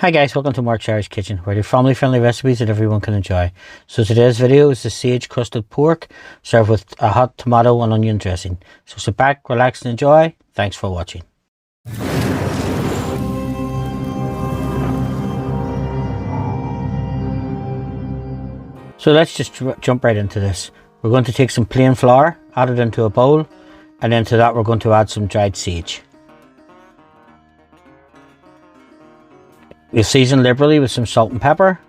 Hi guys, welcome to Mark's Irish Kitchen, where I do family friendly recipes that everyone can enjoy. So today's video is the sage crusted pork served with a hot tomato and onion dressing. So sit back, relax and enjoy. Thanks for watching. So let's just jump right into this. We're going to take some plain flour, add it into a bowl, and then to that we're going to add some dried sage. We'll season liberally with some salt and pepper.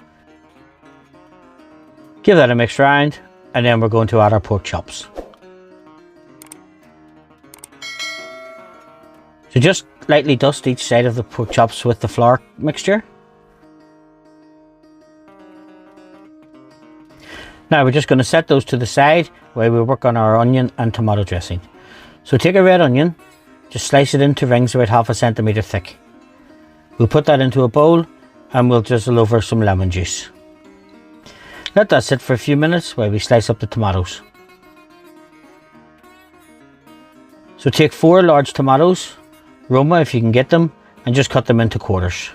Give that a mix round, and then we're going to add our pork chops. So just lightly dust each side of the pork chops with the flour mixture. Now we're just going to set those to the side while we work on our onion and tomato dressing. So take a red onion, just slice it into rings about 1/2 centimetre thick. We'll put that into a bowl and we'll drizzle over some lemon juice. Let that sit for a few minutes while we slice up the tomatoes. So take 4 large tomatoes, Roma if you can get them, and just cut them into quarters.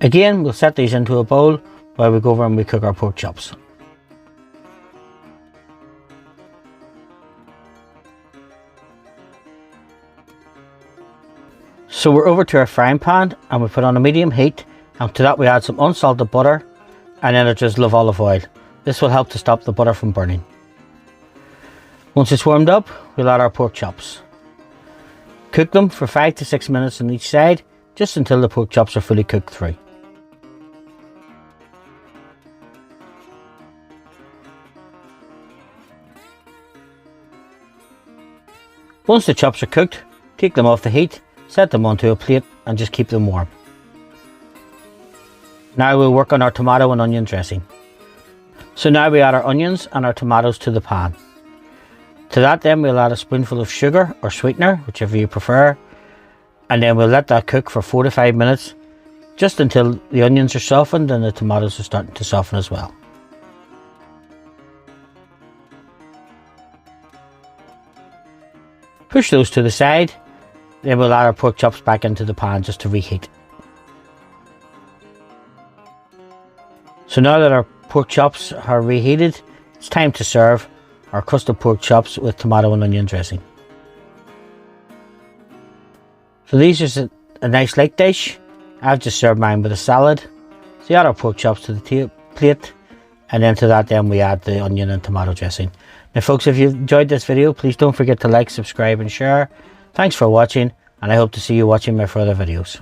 Again, we'll set these into a bowl while we go over and we cook our pork chops. So we're over to our frying pan and we put on a medium heat, and to that we add some unsalted butter and then a drizzle of olive oil. This will help to stop the butter from burning. Once it's warmed up, we'll add our pork chops. Cook them for 5 to 6 minutes on each side, just until the pork chops are fully cooked through. Once the chops are cooked, take them off the heat, set them onto a plate and just keep them warm. Now we'll work on our tomato and onion dressing. So now we add our onions and our tomatoes to the pan. To that then we'll add a spoonful of sugar or sweetener, whichever you prefer, and then we'll let that cook for 4 to 5 minutes, just until the onions are softened and the tomatoes are starting to soften as well. Push those to the side. Then we'll add our pork chops back into the pan just to reheat. So now that our pork chops are reheated, it's time to serve our crusted pork chops with tomato and onion dressing. So these are a nice light dish. I've just served mine with a salad. So you add our pork chops to the plate, and then to that then we add the onion and tomato dressing. Now folks, if you've enjoyed this video, please don't forget to like, subscribe and share. Thanks for watching, and I hope to see you watching my further videos.